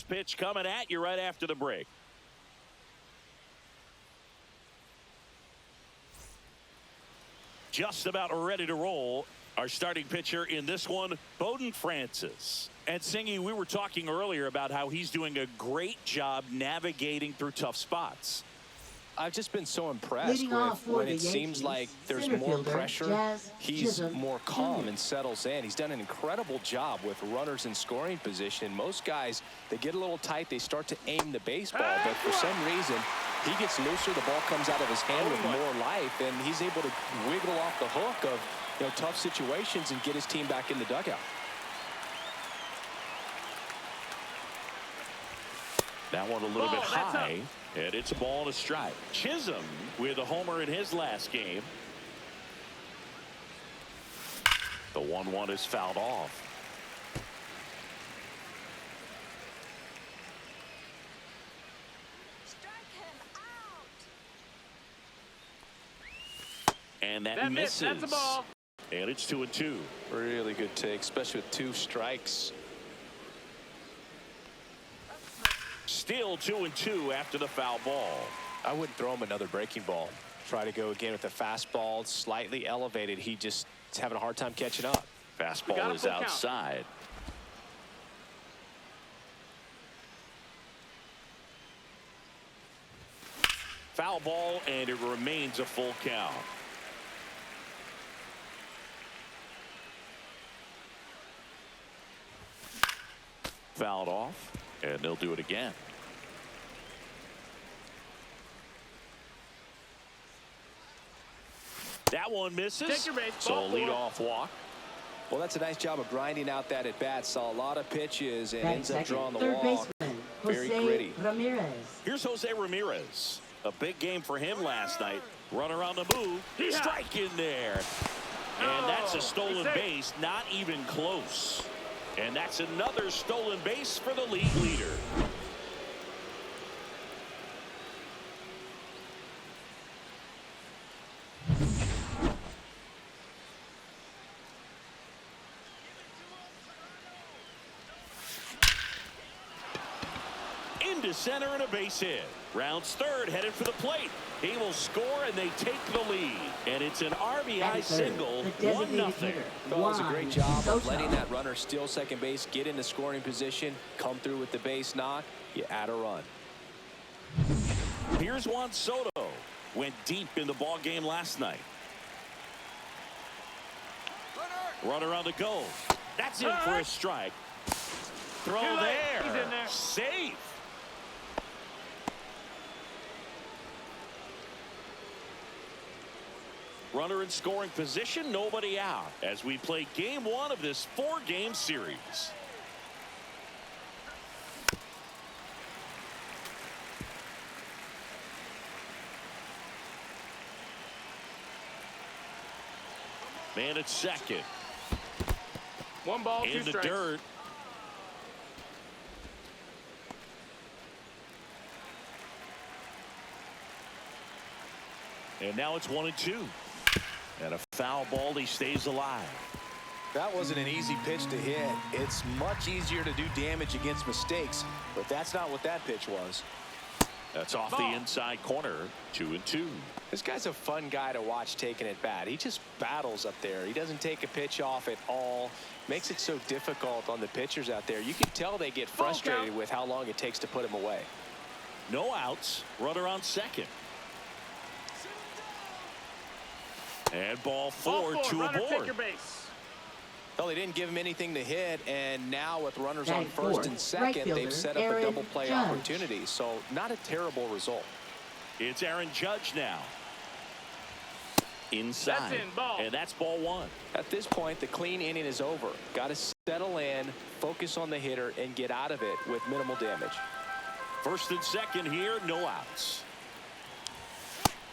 Next pitch coming at you right after the break. Just about ready to roll. Our starting pitcher in this one, Bowden Francis. And Singy, we were talking earlier about how he's doing a great job navigating through tough spots. I've just been so impressed with when it seems like there's more pressure. He's more calm and settles in. He's done an incredible job with runners in scoring position. Most guys, they get a little tight, they start to aim the baseball, but for some reason, he gets looser, the ball comes out of his hand with more life, and he's able to wiggle off the hook of tough situations and get his team back in the dugout. That one a little bit high, and it's a ball and a strike. Chisholm with a homer in his last game. The 1-1 is fouled off. And that misses. That's a ball. And it's 2-2. Really good take, especially with 2 strikes. Still 2-2 after the foul ball. I wouldn't throw him another breaking ball. Try to go again with the fastball, slightly elevated. He just is having a hard time catching up. Fastball is outside. Foul ball, and it remains a full count. Fouled off, and they'll do it again. That one misses. Take your base. So a leadoff walk. Well, that's a nice job of grinding out that at bat. Saw a lot of pitches and ends up drawing the walk. Very gritty. Here's Jose Ramirez. A big game for him last night. Runner on the move. Strike in there. And that's a stolen base. Not even close. And that's another stolen base for the league leader. Into center and a base hit. Rounds third, headed for the plate. He will score, and they take the lead. And it's an RBI single, 1-0. Well, it was a great job of letting that runner steal second base, get into scoring position, come through with the base knock. You add a run. Here's Juan Soto. Went deep in the ball game last night. Runner on the go. That's in for a strike. Throw there. He's in there. Safe. Runner in scoring position, nobody out, as we play game 1 of this 4-game series. Man at second. 1 ball, 2 in the strikes. dirt. And now it's 1-2. And a foul ball, he stays alive. That wasn't an easy pitch to hit. It's much easier to do damage against mistakes, but that's not what that pitch was. That's off the inside corner. 2-2. This guy's a fun guy to watch taking at bat. He just battles up there. He doesn't take a pitch off at all. Makes it so difficult on the pitchers out there. You can tell they get frustrated with how long it takes to put him away. No outs. Runner on second. And ball 4 to runner, aboard. take your base. Well, they didn't give him anything to hit, and now with runners on first and second, they've set up a double play opportunity. So not a terrible result. It's Aaron Judge now. Inside. That's in, ball. And that's ball 1. At this point, the clean inning is over. Got to settle in, focus on the hitter, and get out of it with minimal damage. First and second here, no outs.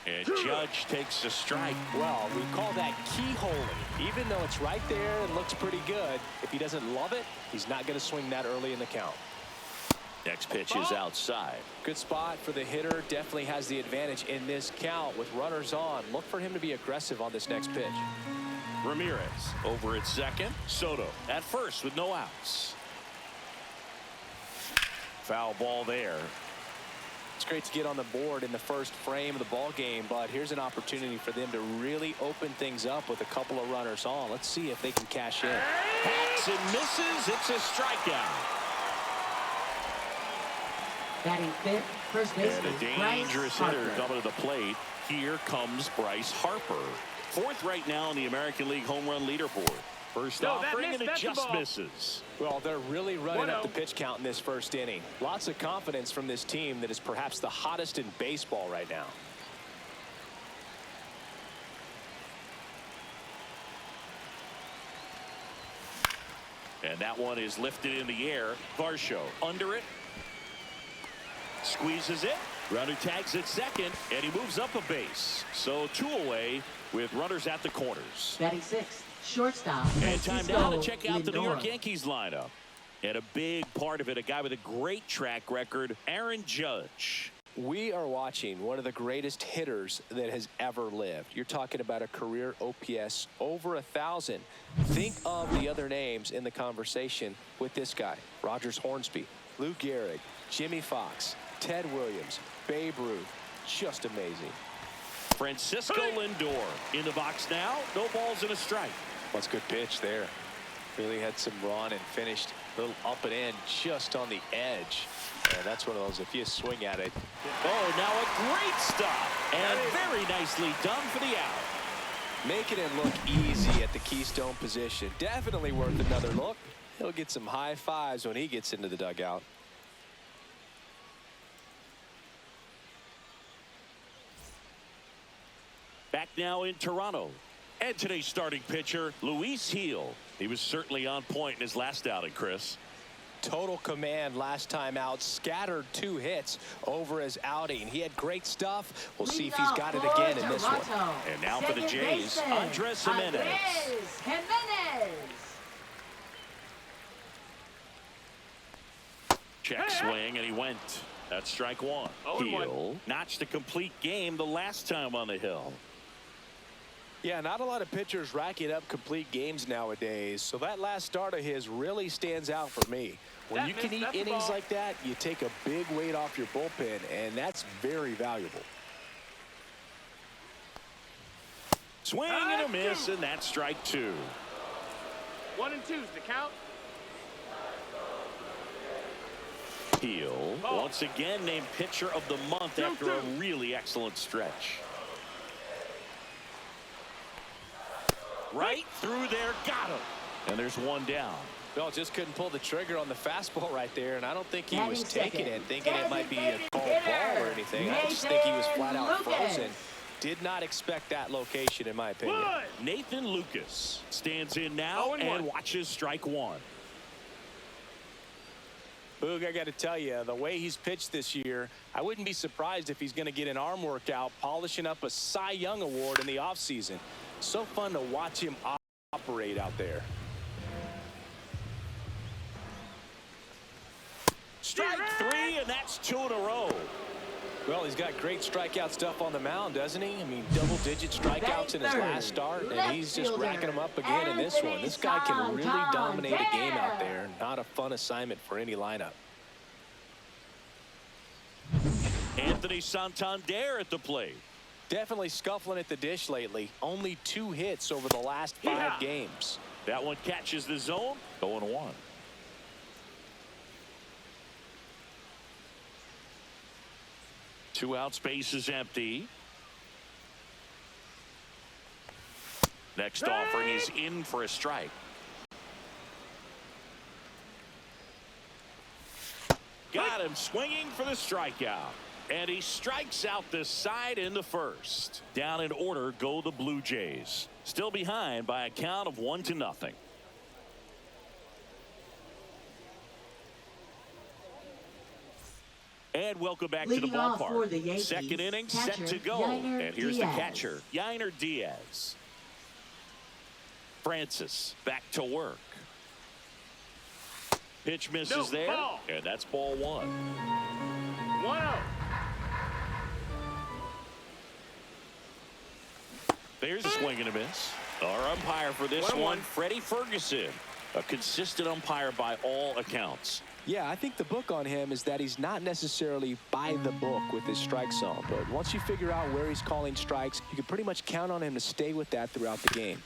And Judge takes the strike. Well, we call that keyholing. Even though it's right there and looks pretty good, if he doesn't love it, he's not going to swing that early in the count. Next pitch is outside. Good spot for the hitter. Definitely has the advantage in this count with runners on. Look for him to be aggressive on this next pitch. Ramirez over at second. Soto at first with no outs. Foul ball there. It's great to get on the board in the first frame of the ball game, but here's an opportunity for them to really open things up with a couple of runners on. Let's see if they can cash in. Hacks and misses. It's a strikeout. Batting fifth, first baseman, And a dangerous hitter coming to the plate. Here comes Bryce Harper. Fourth right now in the American League home run leaderboard. First offering, and it just misses. Well, they're really running up the pitch count in this first inning. Lots of confidence from this team that is perhaps the hottest in baseball right now. And that one is lifted in the air. Varsho under it. Squeezes it. Runner tags at second, and he moves up a base. So 2 away with runners at the corners. Batting sixth, shortstop. And time now to check out the New York Yankees lineup. And a big part of it, a guy with a great track record, Aaron Judge. We are watching one of the greatest hitters that has ever lived. You're talking about a career OPS over 1,000. Think of the other names in the conversation with this guy. Rogers Hornsby, Lou Gehrig, Jimmy Fox, Ted Williams, Babe Ruth. Just amazing. Francisco Lindor in the box now. No balls and a strike. What's good pitch there. Really had some run and finished a little up and in just on the edge. And that's one of those, if you swing at it. Oh, now a great stop. And very nicely done for the out. Making it look easy at the keystone position. Definitely worth another look. He'll get some high fives when he gets into the dugout. Back now in Toronto. And today's starting pitcher, Luis Gil. He was certainly on point in his last outing, Chris. Total command last time out. Scattered 2 hits over his outing. He had great stuff. We'll see if he's got it again in this one. And now for the Jays, Andres Gimenez. Check swing, and he went. That's strike 1. Gil notched a complete game the last time on the hill. Yeah, not a lot of pitchers racking up complete games nowadays. So that last start of his really stands out for me. When you can eat innings like that, you take a big weight off your bullpen, and that's very valuable. Swing and a miss, and that's strike 2. 1 and 2's the count. Gil once again named pitcher of the month after a really excellent stretch. Right through there, got him. And there's 1 down. Bill just couldn't pull the trigger on the fastball right there, and I don't think he was taking it, thinking it might be a called ball or anything. I just think he was flat out frozen. Did not expect that location, in my opinion. Nathan Lucas stands in now and watches strike 1. Boog, I got to tell you, the way he's pitched this year, I wouldn't be surprised if he's going to get an arm workout, polishing up a Cy Young award in the offseason. So fun to watch him operate out there. Strike 3, and that's 2 in a row. Well, he's got great strikeout stuff on the mound, doesn't he? I mean, double-digit strikeouts in his last start, and he's just racking them up again in this one. This guy can really dominate a game out there. Not a fun assignment for any lineup. Anthony Santander at the plate. Definitely scuffling at the dish lately. Only 2 hits over the last 5 games. That one catches the zone. 0-1. Two out, space is empty. Next offering is in for a strike. Got him swinging for the strikeout. And he strikes out the side in the first. Down in order go the Blue Jays. Still behind by a count of 1-0. And welcome back to the ballpark. Yankees, second inning set to go. And here's the catcher, Yainer Diaz. Francis back to work. Pitch misses there. Ball. And that's ball 1. 1-0. There's a swing and a miss. Our umpire for this one, Freddie Ferguson. A consistent umpire by all accounts. Yeah, I think the book on him is that he's not necessarily by the book with his strike zone. But once you figure out where he's calling strikes, you can pretty much count on him to stay with that throughout the game.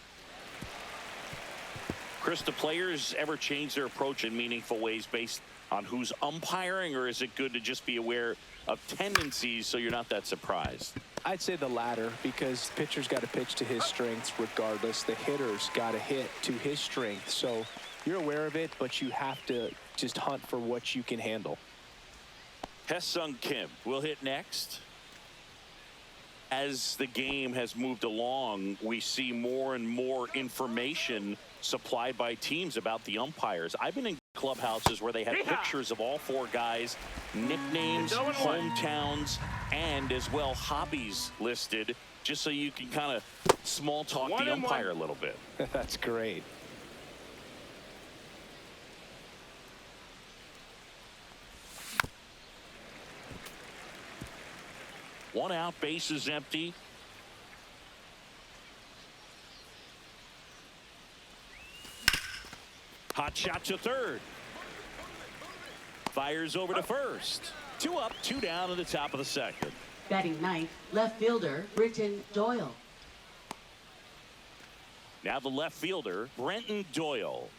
Chris, do players ever change their approach in meaningful ways based on who's umpiring, or is it good to just be aware of tendencies so you're not that surprised? I'd say the latter, because the pitcher's got to pitch to his strengths regardless. The hitter's got to hit to his strength. So you're aware of it, but you have to just hunt for what you can handle. Hesung Kim will hit next. As the game has moved along, we see more and more information supplied by teams about the umpires. I've been in clubhouses where they have pictures of all four guys, nicknames, hometowns, and as well hobbies listed, just so you can kind of small talk the umpire a little bit. That's great. One out, base is empty. Hot shot to third. Fires over to first. 2 up, 2 down in the top of the second. Batting ninth, left fielder, Britton Doyle. Now the left fielder, Brenton Doyle.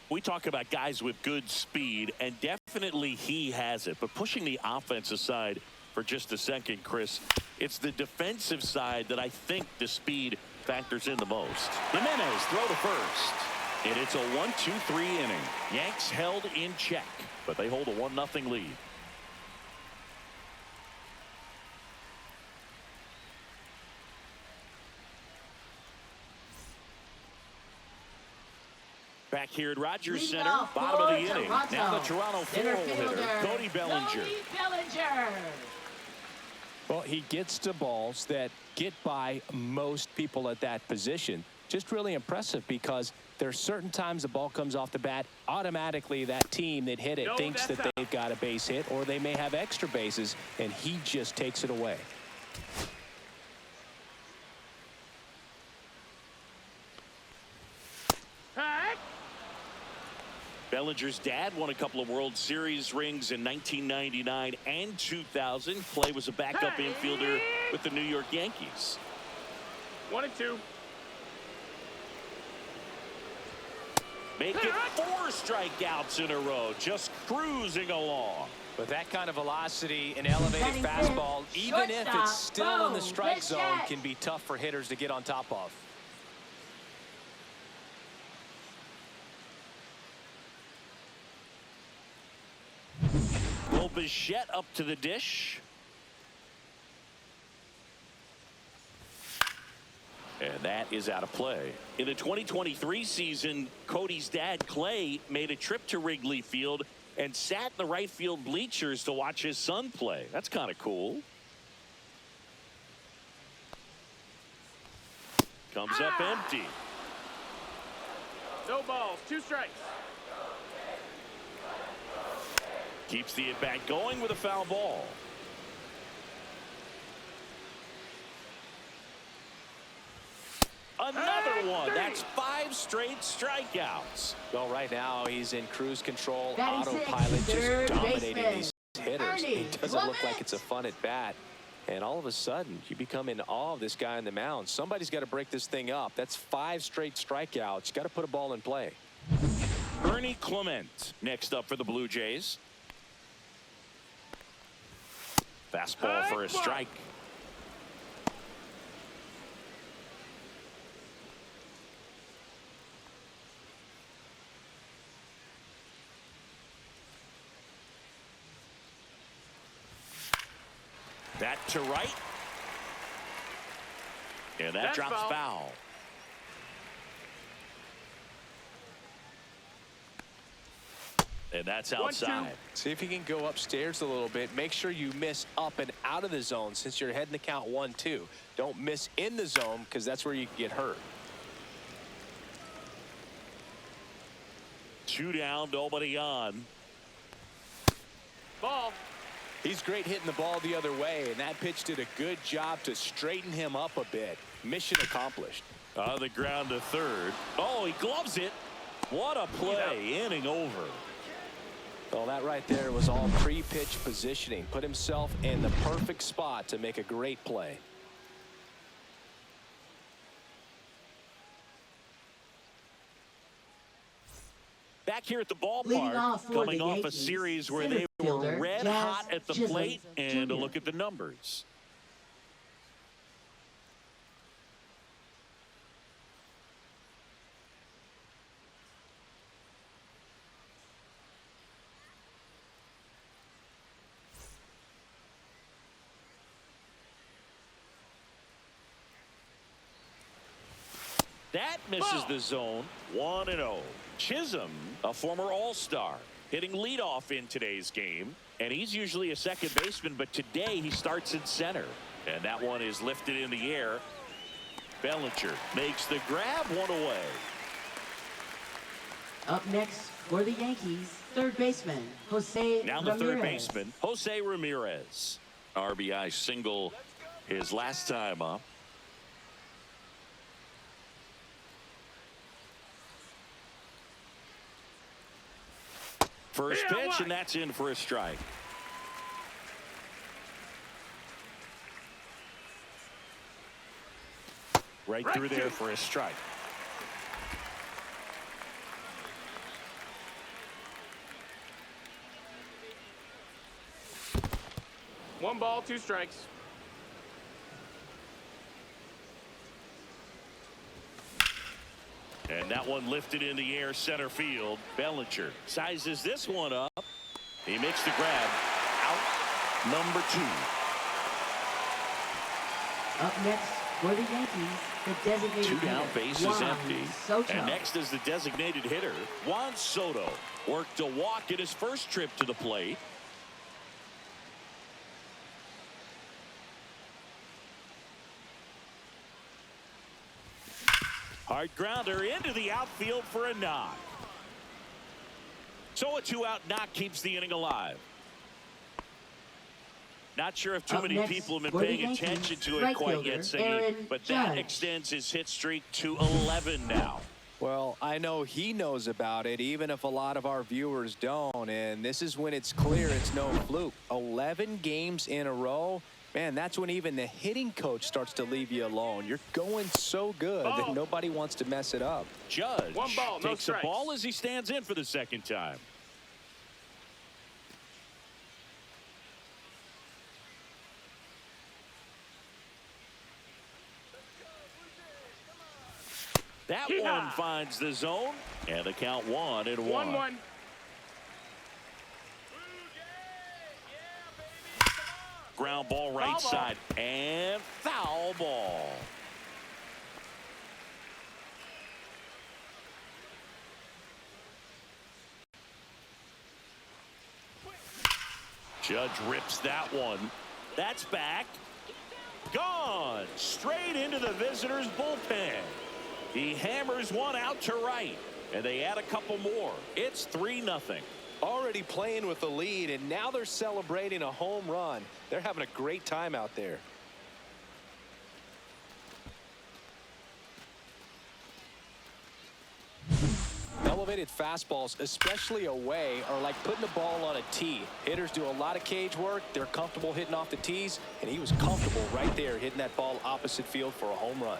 We talk about guys with good speed, and definitely he has it. But pushing the offensive side for just a second, Chris, it's the defensive side that I think the speed factors in the most. Jimenez throw to first. And it's a 1-2-3 inning. Yanks held in check, but they hold a 1-0 lead. Back here at Rogers Center, bottom of the inning. Now the Toronto 4-hole hitter, Cody Bellinger. Well, he gets to balls that get by most people at that position. Just really impressive, because there's certain times the ball comes off the bat, automatically that team that hit it thinks that they've got a base hit, or they may have extra bases, and he just takes it away. Bellinger's dad won a couple of World Series rings in 1999 and 2000. Clay was a backup infielder with the New York Yankees. 1-2. Make it 4 strikeouts in a row, just cruising along. With that kind of velocity and elevated fastball, even if it's still in the strike zone, can be tough for hitters to get on top of. Bo Bichette up to the dish. And that is out of play. In the 2023 season, Cody's dad, Clay, made a trip to Wrigley Field and sat in the right field bleachers to watch his son play. That's kind of cool. Comes up empty. No balls, 2 strikes. Keeps the at-bat going with a foul ball. Another one. That's 5 straight strikeouts. Well, right now he's in cruise control, Batting autopilot, sixth, just third dominating baseman. these hitters. He doesn't look like it's a fun at bat. And all of a sudden, you become in awe of this guy on the mound. Somebody's got to break this thing up. That's 5 straight strikeouts. You got to put a ball in play. Ernie Clement next up for the Blue Jays. Fastball for a strike. That to right. And that drops foul. And that's outside. See if you can go upstairs a little bit. Make sure you miss up and out of the zone since you're heading the count 1-2. Don't miss in the zone, because that's where you can get hurt. 2 down, nobody on. Ball. He's great hitting the ball the other way, and that pitch did a good job to straighten him up a bit. Mission accomplished. On the ground to third. Oh, he gloves it. What a play. Inning over. Well, that right there was all pre-pitch positioning. Put himself in the perfect spot to make a great play. Back here at the Leading ballpark, off for coming the off a Yankees, series where center they were fielder, red Jazz hot at the Chisholm plate, and Jr. a look at the numbers. That misses the zone. 1-0. Chisholm, a former All-Star, hitting leadoff in today's game. And he's usually a second baseman, but today he starts in center. And that one is lifted in the air. Bellinger makes the grab, one away. Up next for the Yankees, third baseman, Jose Now the Ramirez. third baseman, Jose Ramirez. RBI single his last time up. First pitch, and that's in for a strike. Right through there for a strike. One ball, two strikes. And that one lifted in the air, center field. Bellinger sizes this one up. He makes the grab. Out number 2. Up next for the Yankees, the designated 2 down, hitter, base is Juan empty. Soto. And next is the designated hitter, Juan Soto. Worked a walk in his first trip to the plate. Hard grounder into the outfield for a knock. So a 2-out knock keeps the inning alive. Not sure if too Up many next people have been for the paying Yankees, attention to it right quite fielder, yet, Siggy, Aaron but that Judge. extends his hit streak to 11 now. Well, I know he knows about it, even if a lot of our viewers don't. And this is when it's clear it's no fluke. 11 games in a row. Man, that's when even the hitting coach starts to leave you alone. You're going so good that nobody wants to mess it up. Judge One ball, no takes the strikes. ball as he stands in for the second time. That one finds the zone, and the count 1-1. 1-1. Ground ball right Foul ball. side, and foul ball. Judge rips that one. That's back. Gone. Straight into the visitors' bullpen. He hammers one out to right, and they add a couple more. It's 3-0. Already playing with the lead, and now they're celebrating a home run. They're having a great time out there. Elevated fastballs, especially away, are like putting the ball on a tee. Hitters do a lot of cage work. They're comfortable hitting off the tees, and he was comfortable right there hitting that ball opposite field for a home run.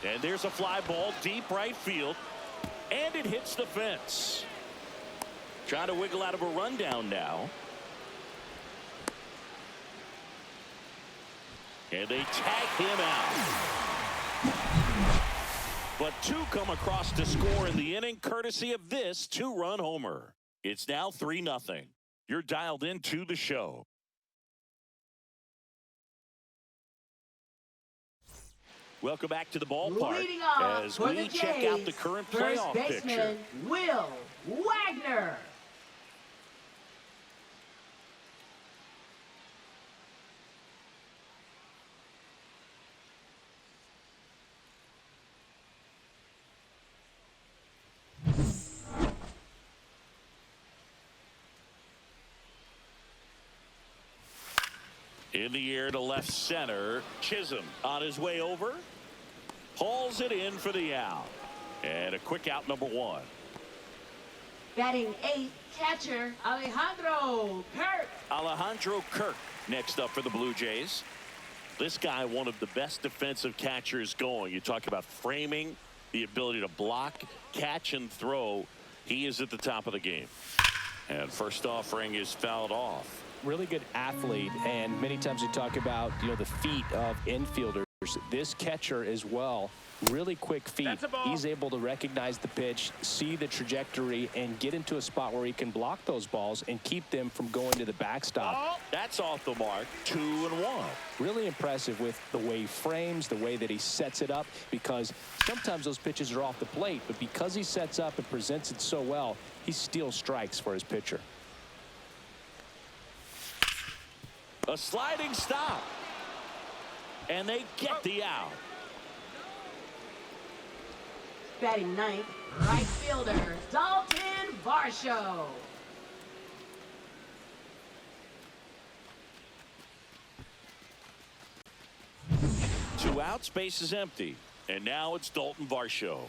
And there's a fly ball deep right field, and it hits the fence. Trying to wiggle out of a rundown now. And they tag him out. But 2 come across to score in the inning, courtesy of this 2-run homer. It's now 3-0. You're dialed into the show. Welcome back to the ballpark Leading off as for we the check Jays, out the current first playoff baseman, picture. Will Wagner. In the air to left center. Chisholm on his way over. Hauls it in for the out. And a quick out, number 1. Batting 8th, catcher Alejandro Kirk. Alejandro Kirk next up for the Blue Jays. This guy, one of the best defensive catchers going. You talk about framing, the ability to block, catch, and throw. He is at the top of the game. And first offering is fouled off. Really good athlete, and many times we talk about, the feet of infielders. This catcher as well, really quick feet. He's able to recognize the pitch, see the trajectory, and get into a spot where he can block those balls and keep them from going to the backstop. That's off the mark. 2-1. Really impressive with the way he frames, the way that he sets it up, because sometimes those pitches are off the plate, but because he sets up and presents it so well, he steals strikes for his pitcher. A sliding stop. And they get the out. Batting 9th, right fielder Dalton Varsho. Two outs, base is empty. And now it's Dalton Varsho.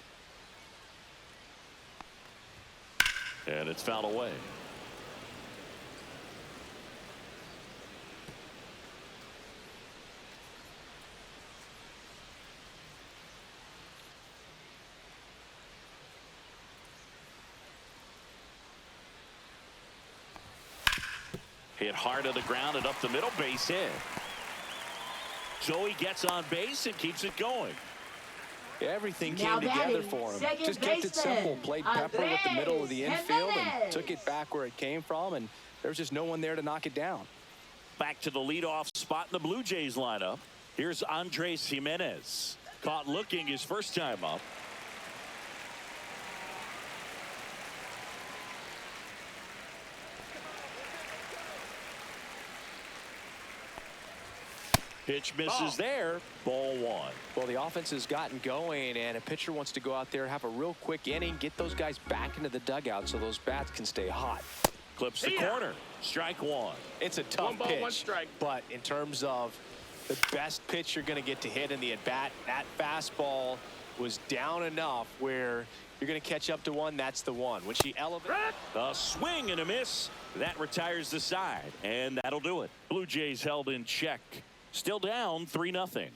And it's fouled away. Hit hard to the ground and up the middle, base hit. So he gets on base and keeps it going. Everything came together for him. Just kept it simple. Played pepper with the middle of the infield and took it back where it came from, and there was just no one there to knock it down. Back to the leadoff spot in the Blue Jays lineup. Here's Andres Jimenez. Caught looking his first time up. Pitch misses there. Ball 1. Well, the offense has gotten going, and a pitcher wants to go out there, have a real quick inning, get those guys back into the dugout so those bats can stay hot. Clips the corner. Strike 1. It's a tough 1 ball, pitch, 1 strike. but in terms of the best pitch you're going to get to hit in the at-bat, that fastball was down enough where you're going to catch up to one. That's the one. When she elevates. A swing and a miss. That retires the side, and that'll do it. Blue Jays held in check. Still down 3-0.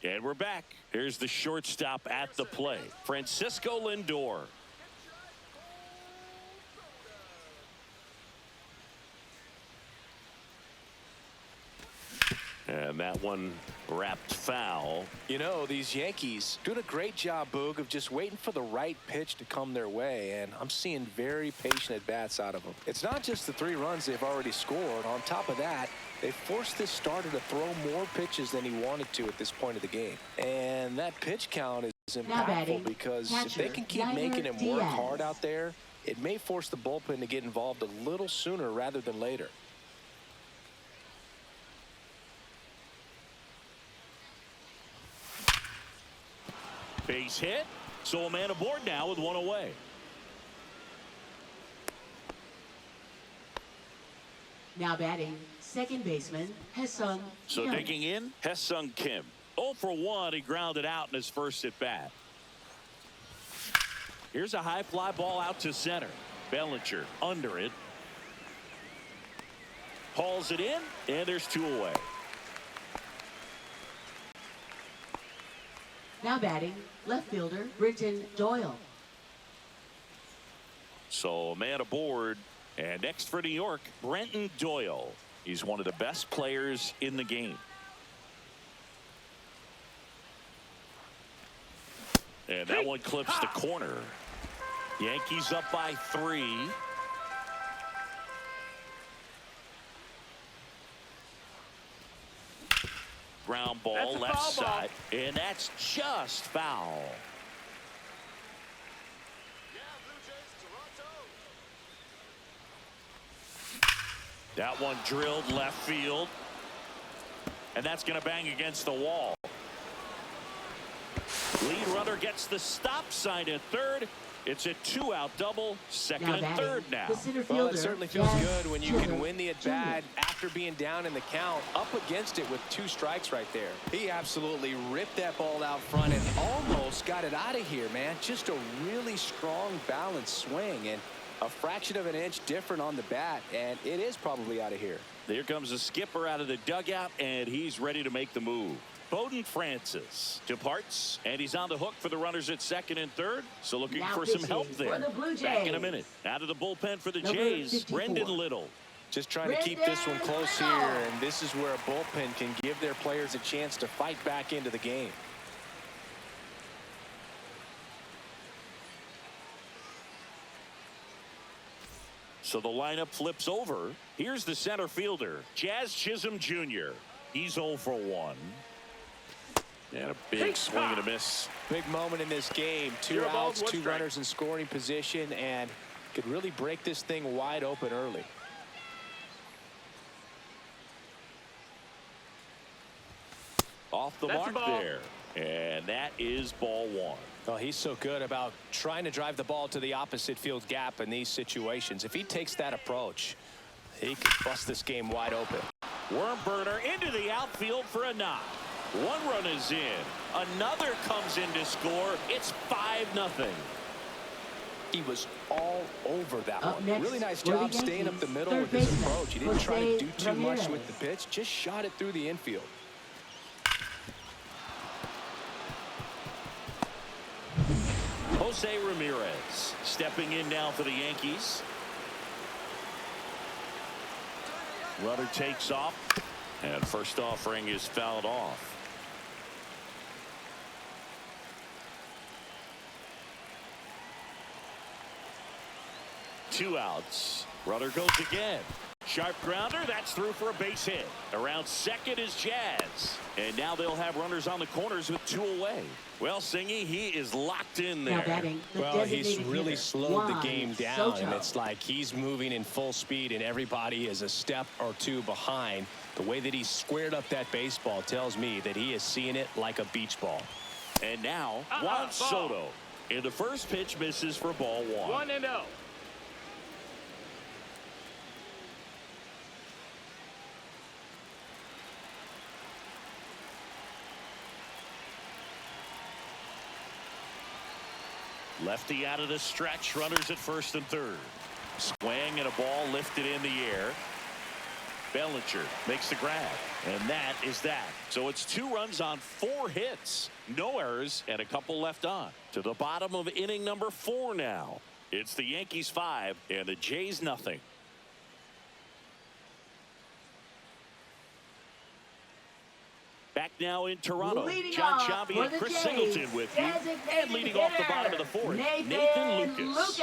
And we're back. Here's the shortstop at the plate, Francisco Lindor. And that one wrapped foul. These Yankees doing a great job, Boog, of just waiting for the right pitch to come their way, and I'm seeing very patient at-bats out of them. It's not just the 3 runs they've already scored. On top of that, they forced this starter to throw more pitches than he wanted to at this point of the game. And that pitch count is impactful because if they can keep making him work hard out there, it may force the bullpen to get involved a little sooner rather than later. Base hit. So a man aboard now with 1 away. Now batting, second baseman Hesung. So Kim. digging in, Hesung Kim. 0 for 1. He grounded out in his first at bat. Here's a high fly ball out to center. Bellinger under it. Hauls it in, and there's 2 away. Now batting, left fielder Britton Doyle. So a man aboard. And next for New York, Brenton Doyle. He's one of the best players in the game. And that one clips the corner. Yankees up by 3. Ground ball left side. And that's just foul. That one drilled left field. And that's going to bang against the wall. Lead runner gets the stop sign at third. It's a 2-out double, second and batting, third now. the center Well, it fielder, certainly feels Jazz good when you Chisholm can win the at-bat Jr. after being down in the count, up against it with 2 strikes right there. He absolutely ripped that ball out front and almost got it out of here, man. Just a really strong, balanced swing, and a fraction of an inch different on the bat, and it is probably out of here. Here comes the skipper out of the dugout, and he's ready to make the move. Bowden Francis departs, and he's on the hook for the runners at second and third. So looking Now for some pitching help there. for the Blue Back in a Jays. minute. Out of the bullpen for the Number Jays, 54. Brendan Little. Just trying to keep this one close here, and this is where a bullpen can give their players a chance to fight back into the game. So the lineup flips over. Here's the center fielder, Jazz Chisholm Jr. He's 0 for 1. And a big swing and a miss. Big moment in this game. 2 Zero balls, outs, 1 2 strike. runners in scoring position, and could really break this thing wide open early. Off the That's mark a ball. there. And that is ball 1. Oh, he's so good about trying to drive the ball to the opposite field gap in these situations. If he takes that approach, he could bust this game wide open. Worm burner into the outfield for a knock. 1 run is in. Another comes in to score. It's 5-0. He was all over that Up one. next Really nice for the job staying up the Yankees, middle third with his baseman, approach. He didn't try to Jose do too much Ramirez. with the pitch, just shot it through the infield. Jose Ramirez stepping in now for the Yankees. Runner takes off, and first offering is fouled off. Two outs. Runner goes again. Sharp grounder. That's through for a base hit. Around second is Jazz. And now they'll have runners on the corners with 2 away. Well, Singy, he is locked in Now there. batting, the Well, he's designated really hitter, slowed the Juan game down, Soto. and it's like he's moving in full speed, and everybody is a step or 2 behind. The way that he squared up that baseball tells me that he is seeing it like a beach ball. And now, Juan ball. Soto. And the first pitch misses for ball 1. 1-0. Lefty out of the stretch. Runners at first and third. Swing and a ball lifted in the air. Bellinger makes the grab. And that is that. So it's 2 runs on 4 hits. No errors and a couple left on. To the bottom of inning number 4 now. It's the Yankees 5 and the Jays nothing. Back now in Toronto. Leading John off Sciambi for and the Chris Jays, Singleton with you. designated And leading off the bottom of the hitter, 4th, Nathan Lucas. Lucas.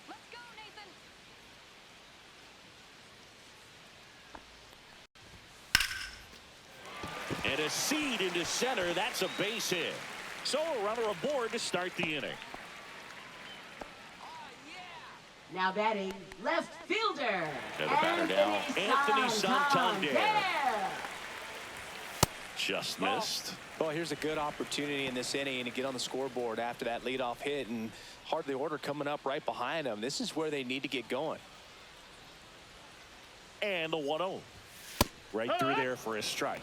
Let's go, Nathan. And a seed into center. That's a base hit. So a runner aboard to start the inning. Now batting, left fielder, And the batter now, Anthony Santander. Just missed. Well, here's a good opportunity in this inning to get on the scoreboard after that leadoff hit, and hardly order coming up right behind them. This is where they need to get going. And the 1-0. Right through there for a strike.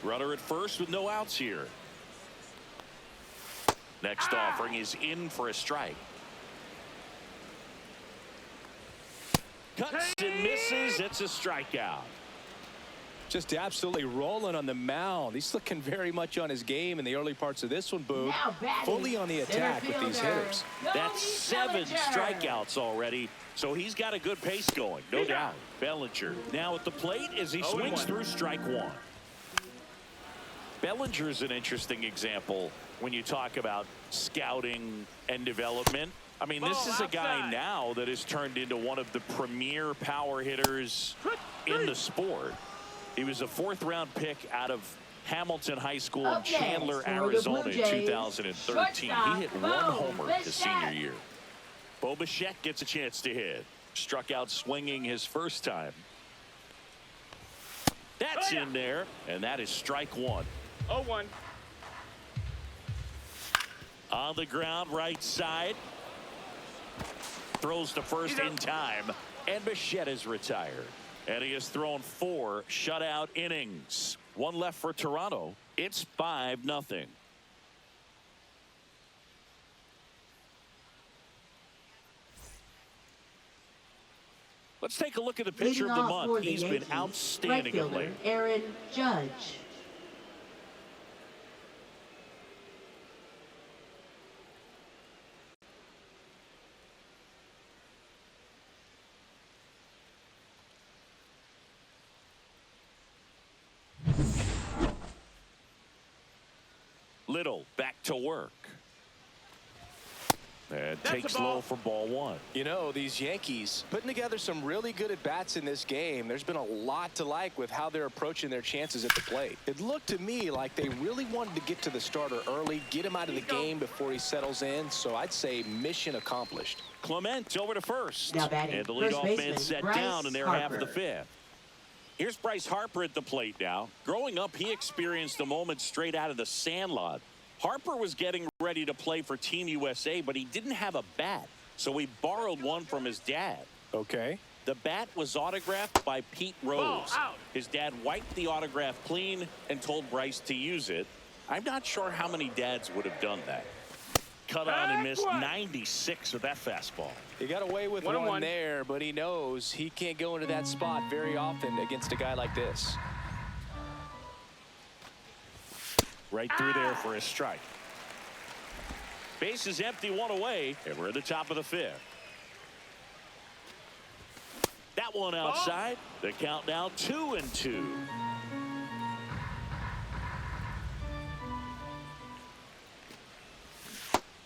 Runner at first with no outs here. Next offering is in for a strike. Cuts and misses. It's a strikeout. Just absolutely rolling on the mound. He's looking very much on his game in the early parts of this one, Boo. Now batting, Fully on the center attack with these fielder, hitters. That's 7 Bellinger. strikeouts already. So he's got a good pace going, no doubt. Bellinger now at the plate as he swings through strike 1. Bellinger's an interesting example when you talk about scouting and development. I mean, this is a guy now that has turned into one of the premier power hitters in the sport. He was a 4th-round pick out of Hamilton High School in Up next Chandler, for the Arizona Blue in Jays, 2013. He hit 1 Bo homer his senior Bichette. year. Bo Bichette gets a chance to hit. Struck out swinging his first time. That's in there, and that is strike one. 0-1. On the ground, right side. Throws to first in time, and Bichette is retired. And he has thrown 4 shutout innings. 1 left for Toronto. It's 5-0. Let's take a look at the pitcher of the month. He's been outstanding of late. Aaron Judge. Little back to work. And takes low for ball 1. You know, these Yankees putting together some really good at-bats in this game. There's been a lot to like with how they're approaching their chances at the plate. It looked to me like they really wanted to get to the starter early, get him out of the game before he settles in. So I'd say mission accomplished. Clement over to first. Now batting, and the first leadoff baseman, man set Bryce down in their half of the Harper. 5th. Here's Bryce Harper at the plate now. Growing up, he experienced a moment straight out of the Sandlot. Harper was getting ready to play for Team USA, but he didn't have a bat, so he borrowed one from his dad. Okay. The bat was autographed by Pete Rose. His dad wiped the autograph clean and told Bryce to use it. I'm not sure how many dads would have done that. Cut on and missed 96 with that fastball. He got away with one there, but he knows he can't go into that spot very often against a guy like this. Right through there for a strike. Base is empty, 1 away, and we're at the top of the 5th. That one outside. The count now 2-2.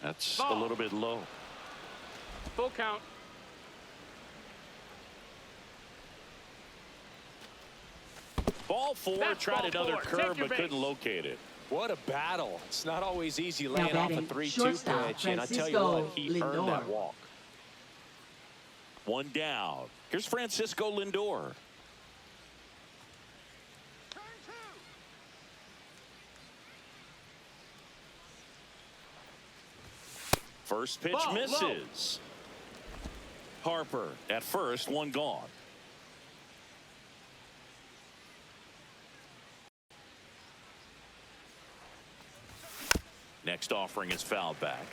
That's a little bit low. Full count. Ball 4, That's tried ball another 4. curve Take your but couldn't base. locate it. What a battle. It's not always easy Now laying off a batting, 3-2 shortstop, pitch, and I tell you what, he Francisco earned that Lindor. walk. 1 down. Here's Francisco Lindor. First pitch misses. Harper at first, 1 gone. Next offering is fouled back.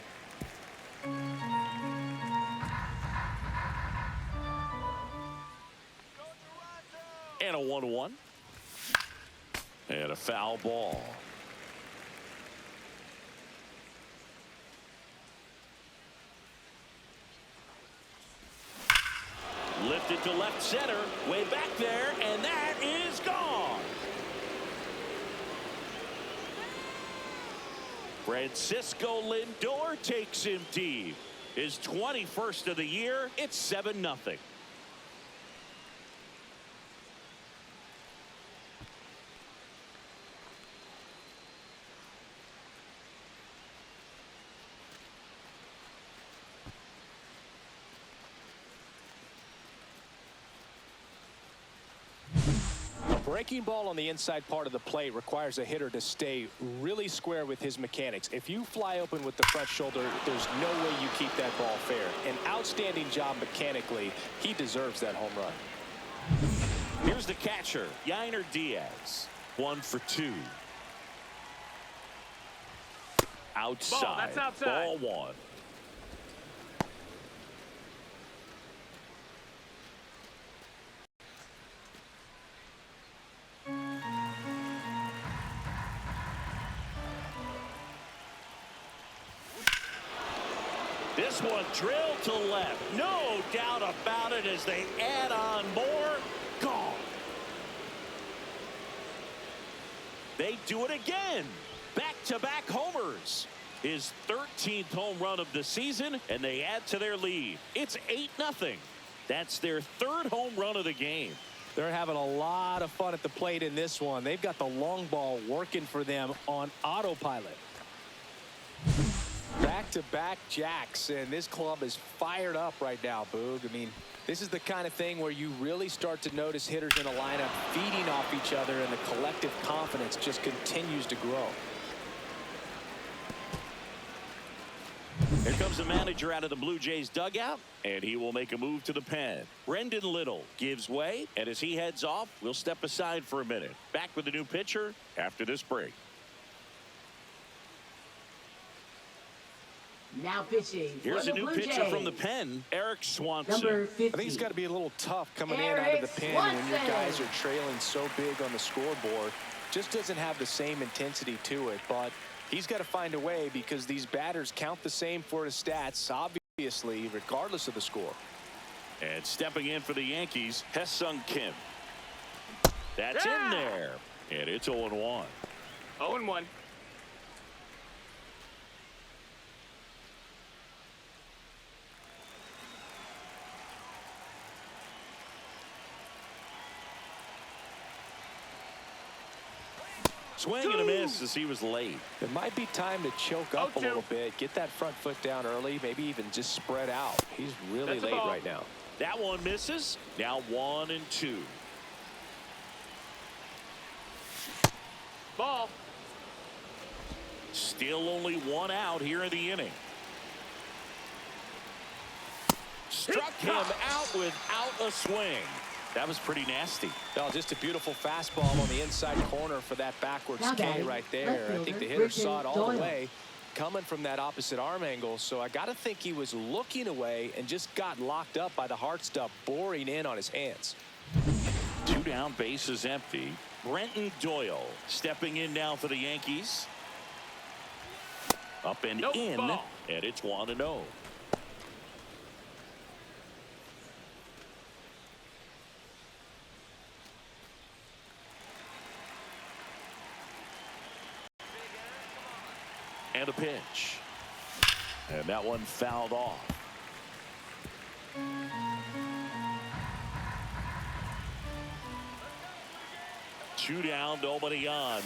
And a 1-1. And a foul ball. Lifted to left center, way back there, and that is gone. Francisco Lindor takes him deep. His 21st of the year. It's 7-0. Breaking ball on the inside part of the plate requires a hitter to stay really square with his mechanics. If you fly open with the front shoulder, there's no way you keep that ball fair. An outstanding job mechanically. He deserves that home run. Here's the catcher, Yainer Diaz. 1 for 2. Outside. Ball, that's outside. Ball 1. This one drilled to left. No doubt about it as they add on more. Gone. They do it again. Back-to-back homers. His 13th home run of the season, and they add to their lead. It's 8-0. That's their 3rd home run of the game. They're having a lot of fun at the plate in this one. They've got the long ball working for them on autopilot. Back-to-back jacks, and this club is fired up right now, Boog. I mean, this is the kind of thing where you really start to notice hitters in a lineup feeding off each other, and the collective confidence just continues to grow. Here comes the manager out of the Blue Jays dugout, and he will make a move to the pen. Brendan Little gives way, and as he heads off, we'll step aside for a minute. Back with the new pitcher after this break. Now pitching. Here's a new Blue pitcher Jays. from the pen, Eric Swanson. Number 50. I think it's got to be a little tough coming in out of Eric the pen when your Swanson. guys are trailing so big on the scoreboard. Just doesn't have the same intensity to it, but he's got to find a way because these batters count the same for his stats, obviously, regardless of the score. And stepping in for the Yankees, Hesung Kim. That's in there. And it's 0-1. 0-1. Swing and a miss as he was late. It might be time to choke up a 0-2. little bit, get that front foot down early, maybe even just spread out. He's really That's a late ball. right now. That one misses. Now 1-2. Ball. Still only one out here in the inning. Struck him out without a swing. That was pretty nasty. Well, just a beautiful fastball on the inside corner for that backwards Now K batting, right there. left I think the fielder, hitter saw it all Doyle. the way coming from that opposite arm angle. So I got to think he was looking away and just got locked up by the hard stuff boring in on his hands. 2 down, bases empty. Brenton Doyle stepping in now for the Yankees. Up and Nope, in, ball. and it's 1-0. And a pitch. And that one fouled off. Two down, nobody on.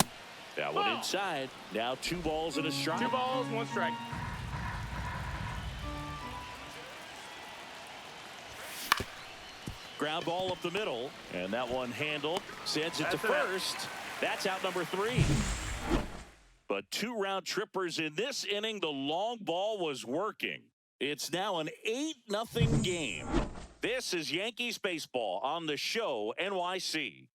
That one Ball. inside. Now 2 balls and a strike. 2 balls, 1 strike. Ground ball up the middle, and that one handled. Sends it to That's it. first. That's out number 3. But 2 round trippers in this inning. The long ball was working. It's now an 8-0 game. This is Yankees baseball on the show NYC.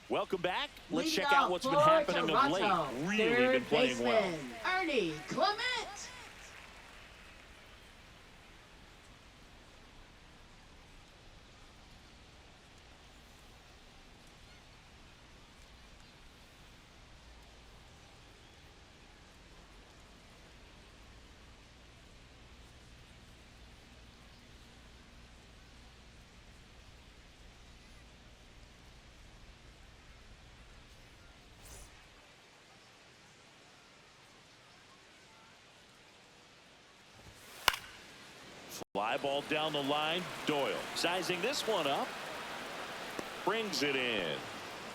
Welcome back. Let's Leading check out off what's been for happening of Toronto, late. Really been third playing well. baseman, Ernie Clement. Fly ball down the line. Doyle sizing this one up. Brings it in.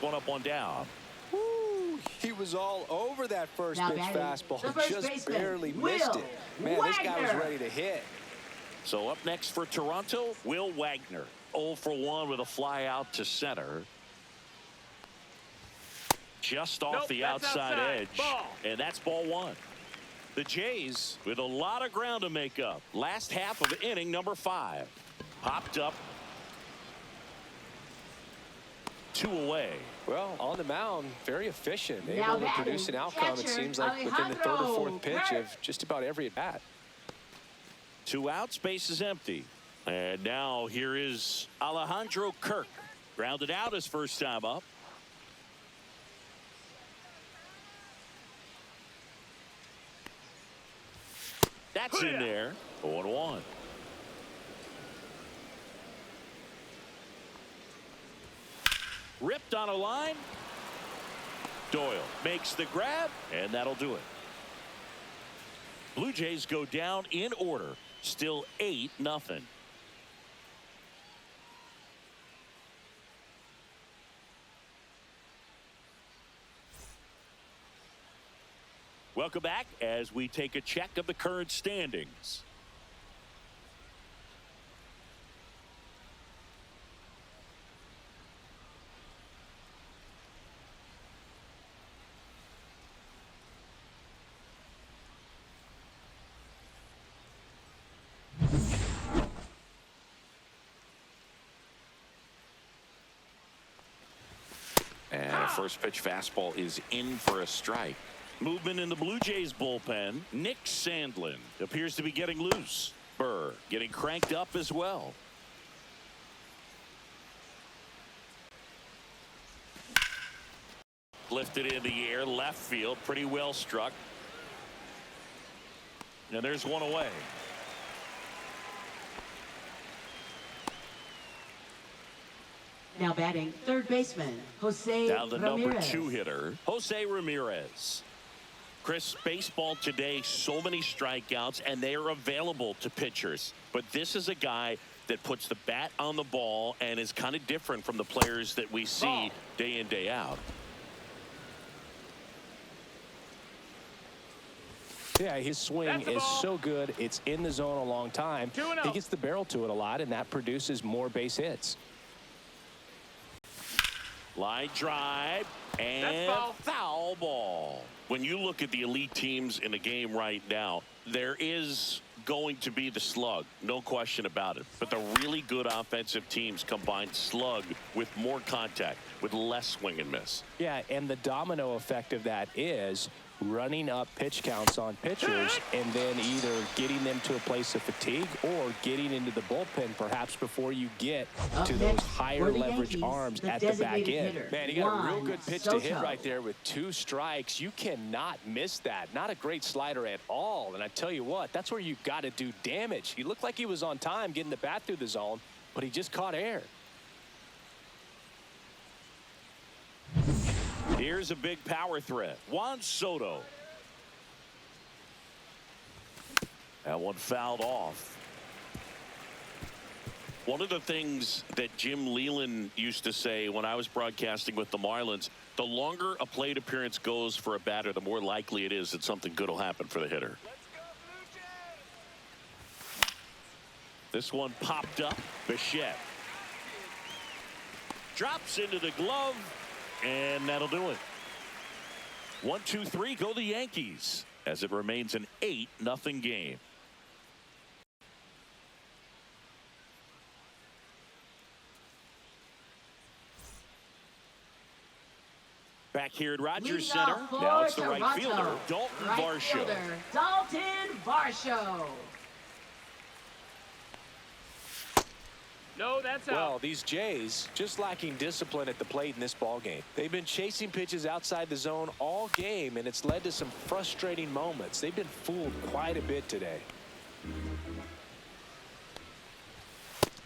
1 up, 1 down. Woo, he was all over that first Now pitch batting, fastball. the first Just baseman, barely Will missed it. Man, this guy was Wagner. ready to hit. So up next for Toronto, Will Wagner. 0 for 1 with a fly out to center. Just off Nope, the that's outside outside. edge. Ball. And that's ball 1. The Jays with a lot of ground to make up. Last half of inning number 5. Popped up. 2 away. Well, on the mound, very efficient. Now Able to batting, produce an outcome, it catcher seems like, within the 3rd or 4th pitch Alejandro of just about every at-bat. 2 outs, base is empty. And now here is Alejandro Kirk. Grounded out his first time up. That's in there. 0-1. Ripped on a line. Doyle makes the grab, and that'll do it. Blue Jays go down in order. Still 8-0. Welcome back as we take a check of the current standings. And a first pitch fastball is in for a strike. Movement in the Blue Jays bullpen. Nick Sandlin appears to be getting loose. Burr getting cranked up as well. Lifted in the air, left field, pretty well struck. And there's one away. Now batting third baseman, Jose Now the Ramirez. number 2 hitter, Jose Ramirez. Chris, baseball today, so many strikeouts, and they are available to pitchers. But this is a guy that puts the bat on the ball and is kind of different from the players that we see day in, day out. Yeah, his swing is so good. It's in the zone a long time. He gets the barrel to it a lot, and that produces more base hits. Line drive and foul ball. When you look at the elite teams in the game right now, there is going to be the slug, no question about it. But the really good offensive teams combine slug with more contact, with less swing and miss. Yeah, and the domino effect of that is running up pitch counts on pitchers and then either getting them to a place of fatigue or getting into the bullpen perhaps before you get to those higher leverage Yankees, arms the at the back end. hitter, Man, he got a real Juan good pitch Soto. to hit right there with 2 strikes. You cannot miss that. Not a great slider at all. And I tell you what, that's where you've got to do damage. He looked like he was on time getting the bat through the zone, but he just caught air. Here's a big power threat. Juan Soto. That one fouled off. One of the things that Jim Leland used to say when I was broadcasting with the Marlins, the longer a plate appearance goes for a batter, the more likely it is that something good will happen for the hitter. This one popped up. Bichette drops into the glove, and that'll do it. 1-2-3, go the Yankees, as it remains an 8-0 game. Back here at Rogers Center. Now it's the right fielder, Dalton Varsho. Dalton Varsho. No, that's out. Well, these Jays just lacking discipline at the plate in this ball game. They've been chasing pitches outside the zone all game, and it's led to some frustrating moments. They've been fooled quite a bit today.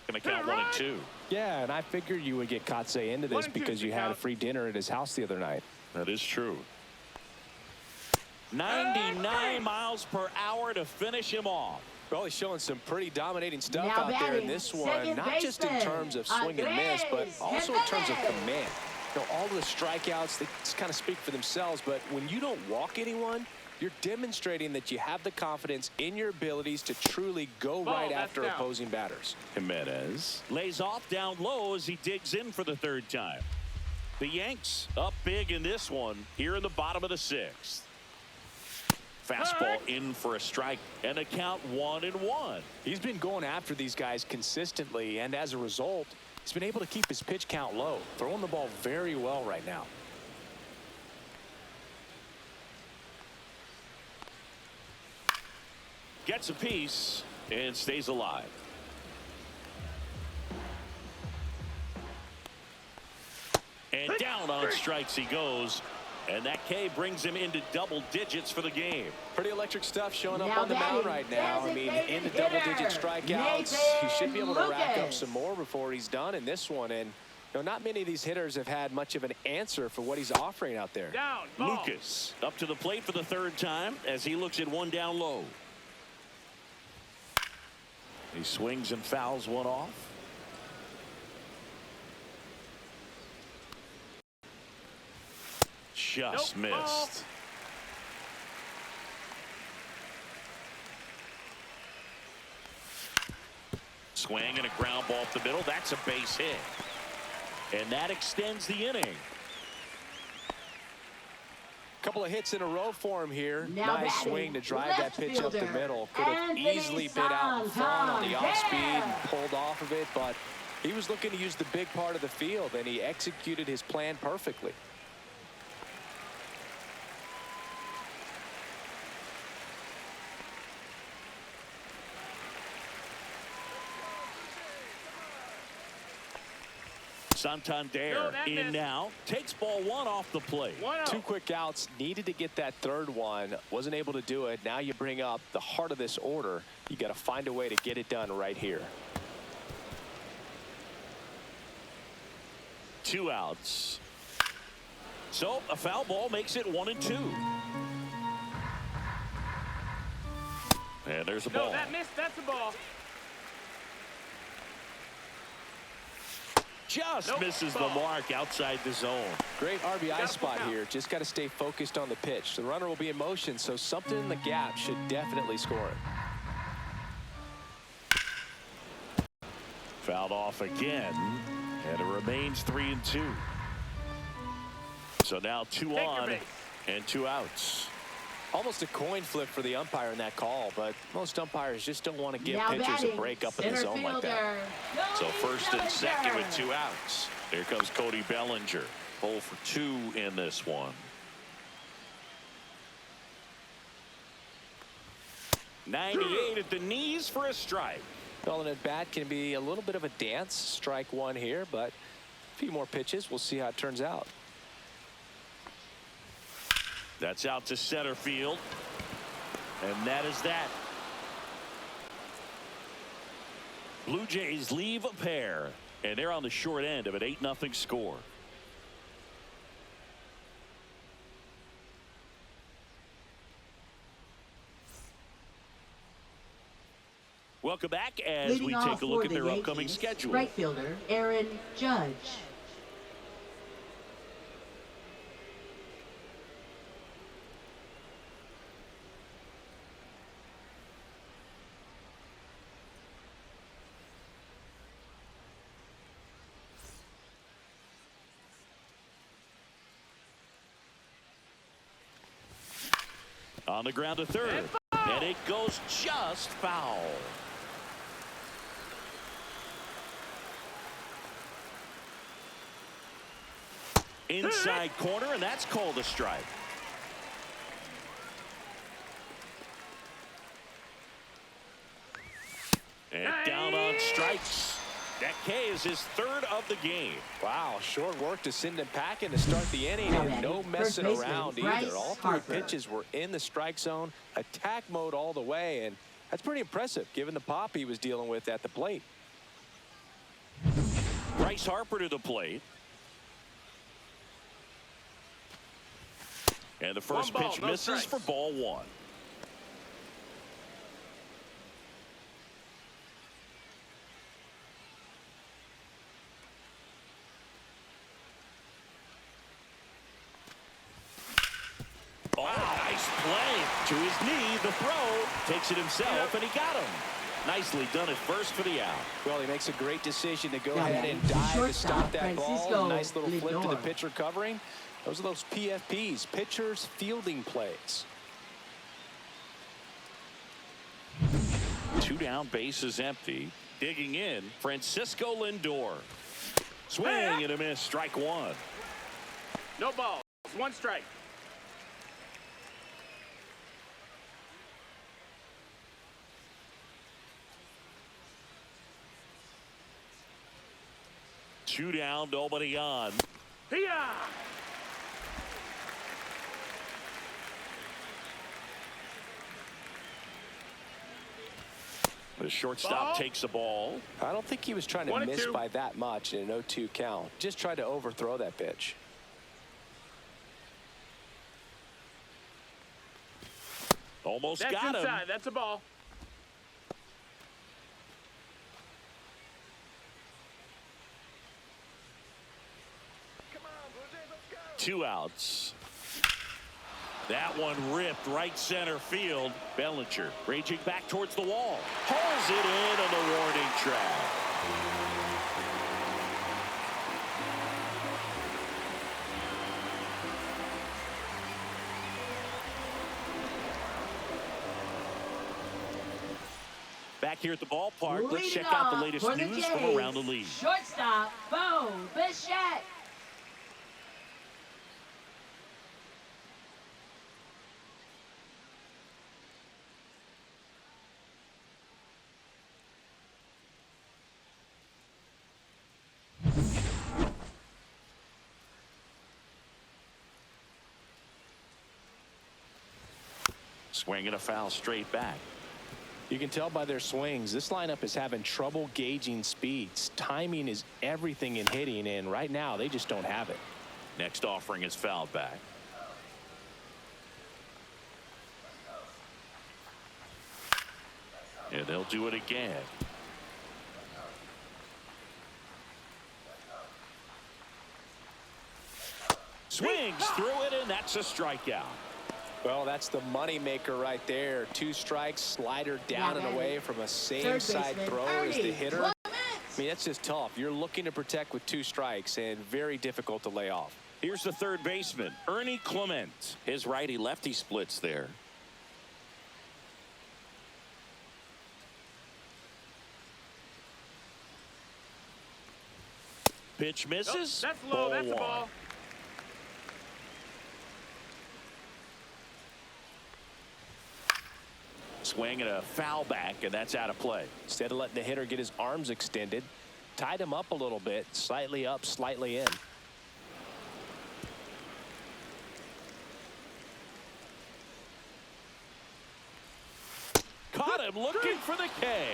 Going to count 1 and 2. Yeah, and I figured you would get Kotsay into this because you had a free dinner at his house the other night. That is true. 99 miles per hour to finish him off. Well, he's showing some pretty dominating stuff Now out there in batting, this one, second not just in baseman, terms of swing and miss, but also in terms of Jimenez. command. You know, all of the strikeouts, they just kind of speak for themselves, but when you don't walk anyone, you're demonstrating that you have the confidence in your abilities to truly go right after opposing batters. Jimenez lays off down low as he digs in for the 3rd time. The Yanks up big in this one here in the bottom of the 6th. Fastball in for a strike and a count 1-1. He's been going after these guys consistently, and as a result, he's been able to keep his pitch count low, throwing the ball very well right now. Gets a piece and stays alive. And down on strikes he goes. And that K brings him into double digits for the game. Pretty electric stuff showing up Now on the mound batting, right now. I mean, designated into double-digit hitter, strikeouts. He should be able to rack up Lucas. some more before he's done in this one. And you know, not many of these hitters have had much of an answer for what he's offering out there. Down. Ball. Lucas up to the plate for the 3rd time as he looks at one down low. He swings and fouls one off. Just missed. Swing and a ground ball up the middle. That's a base hit. And that extends the inning. Couple of hits in a row for him here. Now nice batting, swing to drive that pitch up the fielder, middle. Could have Anthony easily been out in front on the off speed Santander. and pulled off of it, but he was looking to use the big part of the field, and he executed his plan perfectly. Santander in now. Takes ball one off the plate. 1-0. 2 quick outs. Needed to get that third one. Wasn't able to do it. Now you bring up the heart of this order. You got to find a way to get it done right here. 2 outs. So a foul ball makes it 1-2. And there's a ball. No, that missed. That's a ball. Just misses the mark outside the zone. Great RBI Got spot the count. here. Just got to stay focused on the pitch. The runner will be in motion, so something in the gap should definitely score it. Fouled off again, and it remains 3-2. So now 2 your on base. and 2 outs. Almost a coin flip for the umpire in that call, but most umpires just don't want to give Now pitchers batting, a break up in the center zone like that. fielder, So Cody first and second with Bellinger. 2 outs. Here comes Cody Bellinger. 0 for 2 in this one. 98 at the knees for a strike. Calling at bat can be a little bit of a dance. Strike one here, but a few more pitches. We'll see how it turns out. That's out to center field. And that is that. Blue Jays leave a pair. And they're on the short end of an 8-0 score. Welcome back as Leading we off take a look for at their the upcoming Yankees, schedule. Right fielder Aaron Judge. On the ground to third. And it goes just foul. Inside corner, and that's called a strike. And down on strikes. That K is his 3rd of the game. Wow, short work to send him packing to start the inning, Now and batting, no first messing baseman, around Bryce either. All 3 Harper. pitches were in the strike zone, attack mode all the way, and that's pretty impressive given the pop he was dealing with at the plate. Bryce Harper to the plate. And the first One ball, pitch no misses strikes. for ball 1. Oh, nice play. To his knee, the throw. Takes it himself, and he got him. Nicely done at first for the out. Well, he makes a great decision to go Now ahead batting, and dive to shortstop, stop that ball. Francisco Nice little flip to the Lindor. pitcher covering. Those are those PFPs, pitchers fielding plays. 2 down, bases empty. Digging in, Francisco Lindor. Swing and a miss, strike 1. No ball. 1 strike. Two down, nobody on. Hiya! The shortstop Ball. takes the ball. I don't think he was trying to 1-2. miss by that much in an 0-2 count. Just tried to overthrow that pitch. Almost That's got him. inside. That's a ball. Two outs. That one ripped right center field. Bellinger raging back towards the wall. Hauls it in on the warning track. Back here at the ballpark, let's check out the latest news from around the league. Shortstop, Bo Bichette. Swinging a foul straight back. You can tell by their swings, this lineup is having trouble gauging speeds. Timing is everything in hitting, and right now they just don't have it. Next offering is fouled back. And they'll do it again. Swings through it, and that's a strikeout. Well, that's the money maker right there. 2 strikes, slider down and away from a same side throw as the hitter. I mean, that's just tough. You're looking to protect with 2 strikes and very difficult to lay off. Here's the third baseman, Ernie Clement. His righty-lefty splits there. Pitch misses. That's low. That's a ball. Swing and a foul back, and that's out of play. Instead of letting the hitter get his arms extended, tied him up a little bit, slightly up, slightly in. Caught him looking for the K.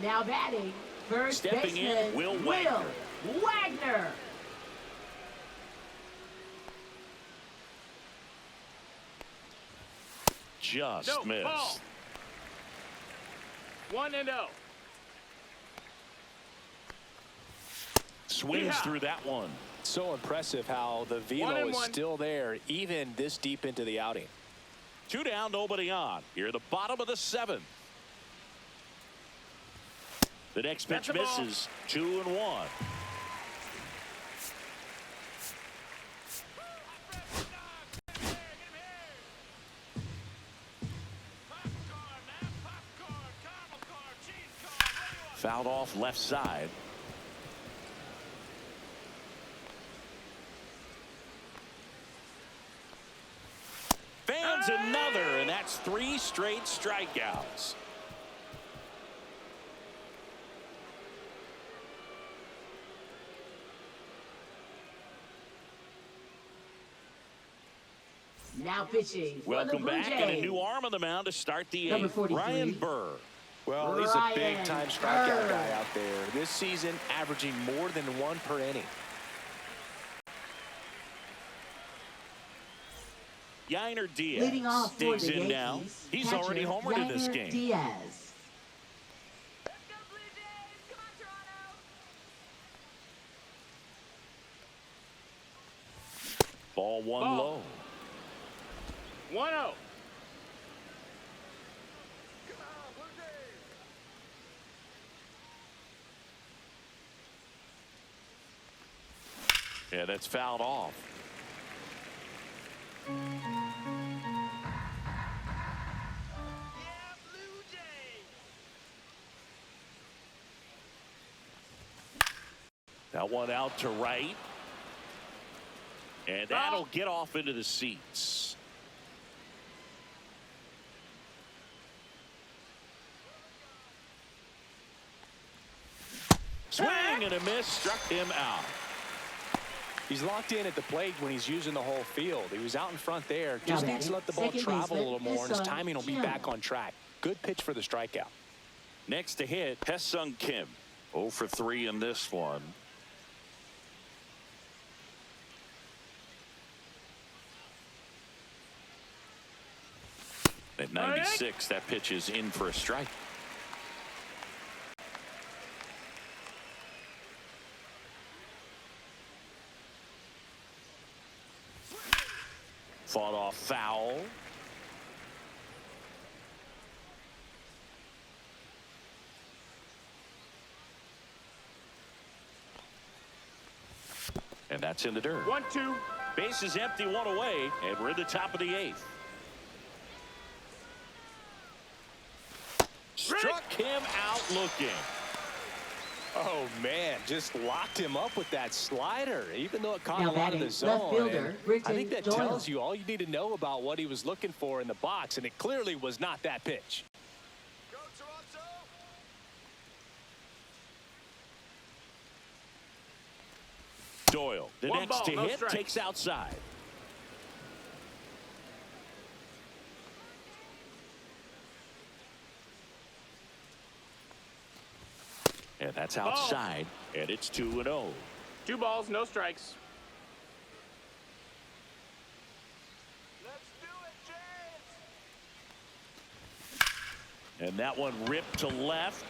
Now batting, first Stepping baseman, in, Will Wagner. Wagner. Just missed. Ball. 1-0. Swings through that one. So impressive how the velo is still there, even this deep into the outing. 2 down, nobody on. Here at the bottom of the 7th. The next pitch misses. 2-1. Fouled off left side. Fans another, and that's 3 straight strikeouts. Now pitching. Welcome back, and a new arm on the mound to start the 8th. Ryan Burr. Well, he's a big-time strikeout guy out there. This season, averaging more than 1 per inning. Yainer Diaz Leading off for digs the in Yankees, now. He's catcher, already homered in this Yainer game. Diaz. Let's go, Blue Jays. Come on, Toronto. Ball 1 Ball. low. 1-0. Yeah, that's fouled off. That one out to right. And that'll get off into the seats. Swing and a miss, struck him out. He's locked in at the plate when he's using the whole field. He was out in front there. Just Now needs to let the ball second travel a baseman, little more, and his Hesung timing will be Kim. back on track. Good pitch for the strikeout. Next to hit, Hesung Kim. 0 for 3 in this one. At 96, that pitch is in for a strike. A foul. And that's in the dirt. 1-2. Base is empty, one away, and we're in the top of the 8th. Struck him out looking. Oh, man, just locked him up with that slider, even though it caught Now him out of batting, the left zone. fielder, And I think that Doyle. tells you all you need to know about what he was looking for in the box, and it clearly was not that pitch. Doyle, the One next ball, to no hit, strikes. takes outside. And that's outside, and it's 2-0. 2 balls, no strikes. And that one ripped to left.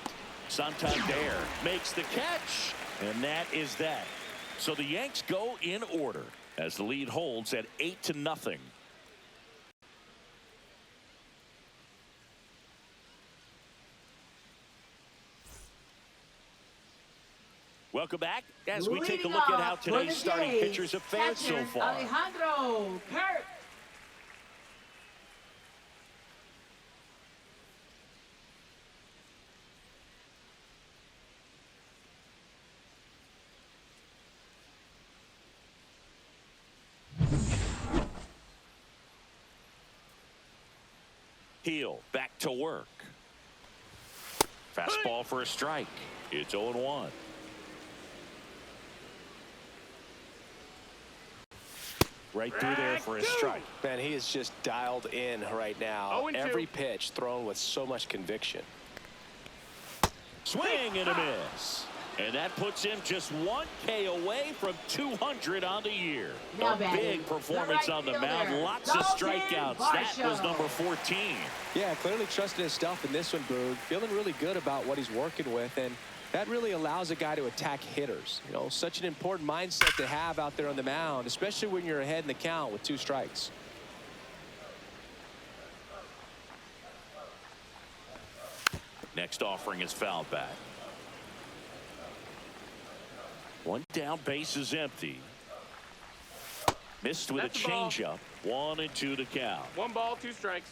Santander makes the catch, and that is that. So the Yanks go in order as the lead holds at 8-0. Welcome back as we take a look at how today's starting pitchers have fared so far. Alejandro Kurt. Heel back to work. Fastball for a strike. It's 0-1. Right through there for a strike. Man, he is just dialed in right now. 0-2. Every pitch thrown with so much conviction. Swing and a miss. And that puts him just 1 K away from 200 on the year. Now A batting, big performance the right on the fielder, mound. Lots of Dalton strikeouts. That was Varsho. number 14. Yeah, clearly trusting his stuff in this one, Boog. Feeling really good about what he's working with, and that really allows a guy to attack hitters. You know, such an important mindset to have out there on the mound, especially when you're ahead in the count with 2 strikes. Next offering is foul back. 1 down, base is empty. Missed with That's a the ball. changeup. 1-2 to count. 1 ball, 2 strikes.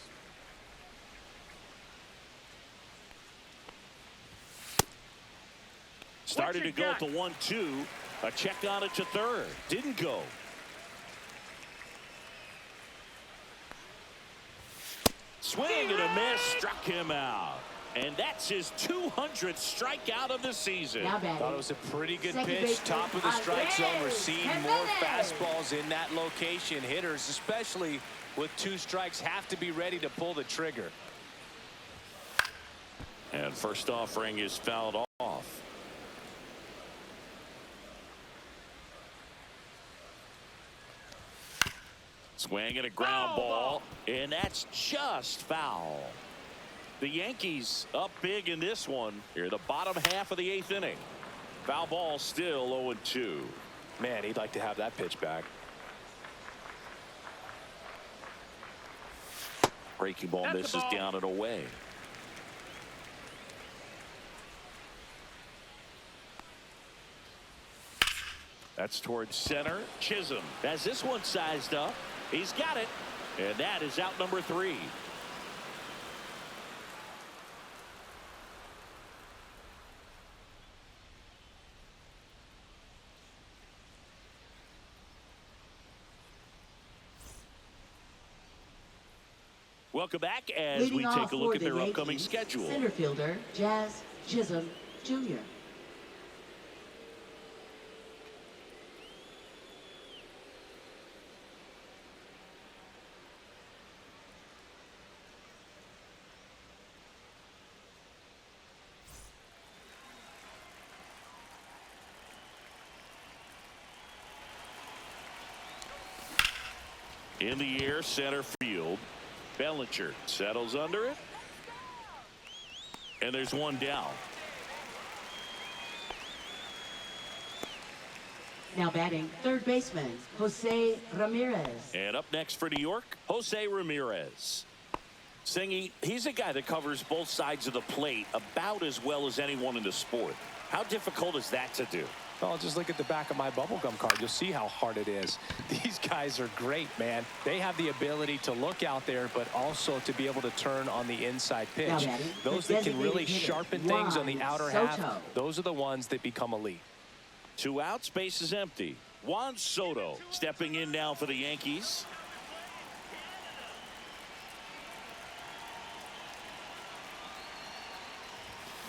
Started to you go got? to 1-2. A check on it to third. Didn't go. Swing and a miss. Struck him out. And that's his 200th strikeout of the season. Now batting. Thought it was a pretty good Second pitch. baseman, Top of the strike zone. We're Andres seeing Jimenez. more fastballs in that location. Hitters, especially with 2 strikes, have to be ready to pull the trigger. And first offering is fouled off. Swing and a ground ball. And that's just foul. The Yankees up big in this one. Here, the bottom half of the 8th inning. Foul ball still 0-2. Man, he'd like to have that pitch back. Breaking ball That's the misses ball. down and away. That's towards center. Chisholm has this one sized up. He's got it. And that is out number 3. Welcome back as Leading we off take a look for at the their upcoming Yankees, schedule. Center fielder Jazz Chisholm Jr. In the air, center field. Bellinger settles under it. And there's one down. Now batting third baseman, Jose Ramirez. And up next for New York, Jose Ramirez. Singy, he's a guy that covers both sides of the plate about as well as anyone in the sport. How difficult is that to do? Well, just look at the back of my bubblegum card. You'll see how hard it is. These guys are great, man. They have the ability to look out there, but also to be able to turn on the inside pitch. Those that can really sharpen things on the outer half, those are the ones that become elite. 2 outs, base is empty. Juan Soto stepping in now for the Yankees.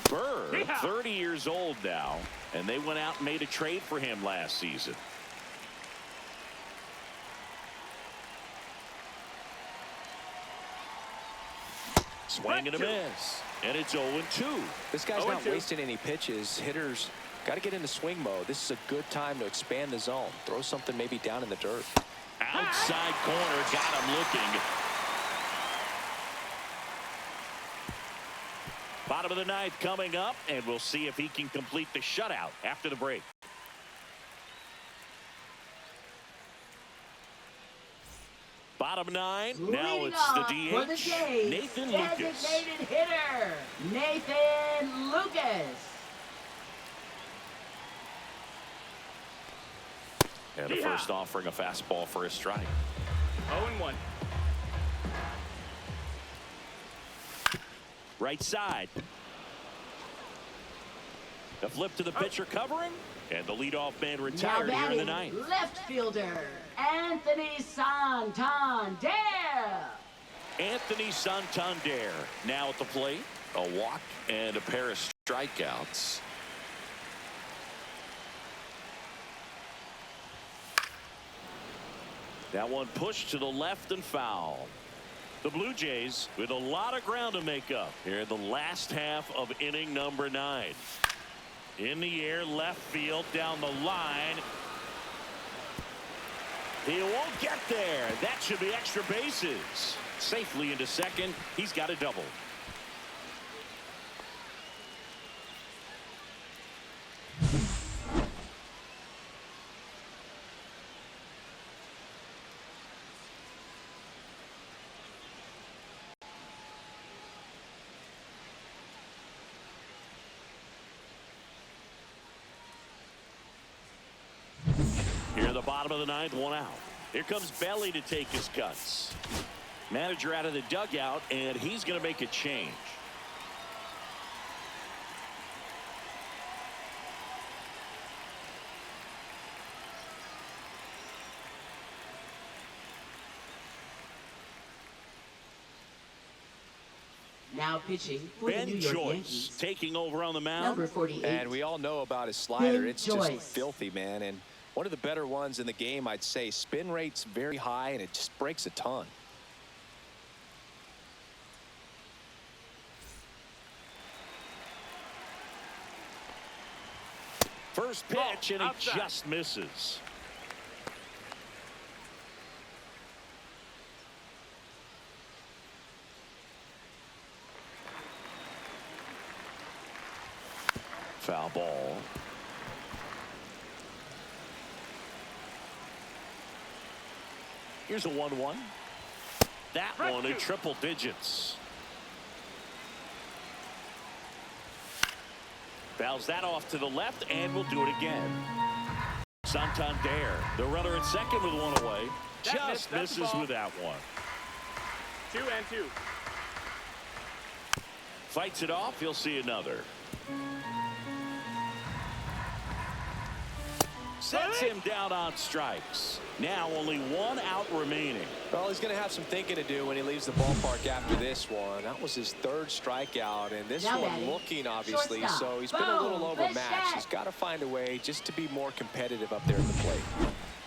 Burr, 30 years old now, and they went out and made a trade for him last season. Swing and a miss, and it's 0-2. This guy's not wasting any pitches. Hitters got to get into swing mode. This is a good time to expand the zone. Throw something maybe down in the dirt. Outside corner, got him looking. Bottom of the ninth coming up, and we'll see if he can complete the shutout after the break. Bottom 9. Now it's the DH, Nathan Lucas. Designated hitter, Nathan Lucas. And the first offering a fastball for a strike. 0-1. Right side. The flip to the pitcher covering, and the leadoff man retired here in the ninth. Left fielder, Anthony Santander. Anthony Santander now at the plate. A walk and a pair of strikeouts. That one pushed to the left and foul. The Blue Jays with a lot of ground to make up here in the last half of inning number 9. In the air, left field, down the line. He won't get there. That should be extra bases. Safely into second. He's got a double. Bottom of the ninth, 1 out. Here comes Belly to take his cuts. Manager out of the dugout, and he's going to make a change. Now pitching for the New York Yankees. Taking over on the mound. Number 48. And we all know about his slider. It's just Joyce. filthy, man. And one of the better ones in the game, I'd say. Spin rate's very high, and it just breaks a ton. First pitch, and he just misses. Foul ball. Here's a 1-1. That one in triple digits. Fouls that off to the left, and we'll do it again. Santander, the runner at second with 1 away. Just misses with that one. 2-2. Fights it off. He'll see another. Sets him down on strikes. Now only 1 out remaining. Well, he's going to have some thinking to do when he leaves the ballpark after this one. That was his 3rd strikeout, and this one looking, obviously, so he's been a little overmatched. He's got to find a way just to be more competitive up there at the plate.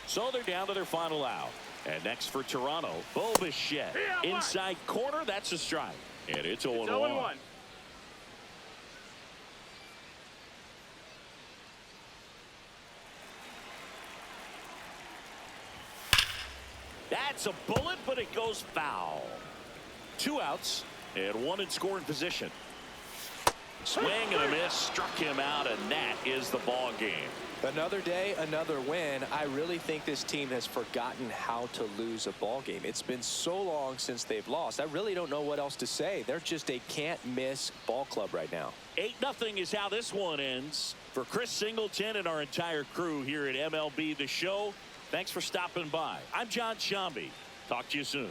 So they're down to their final out. And next for Toronto, Bo Bichette. Inside corner, that's a strike. And it's 0-1. That's a bullet, but it goes foul. 2 outs and 1 in scoring position. Swing and a miss, struck him out, and that is the ball game. Another day, another win. I really think this team has forgotten how to lose a ball game. It's been so long since they've lost. I really don't know what else to say. They're just a can't-miss ball club right now. 8-0 is how this one ends. For Chris Singleton and our entire crew here at MLB The Show, thanks for stopping by. I'm John Shambi. Talk to you soon.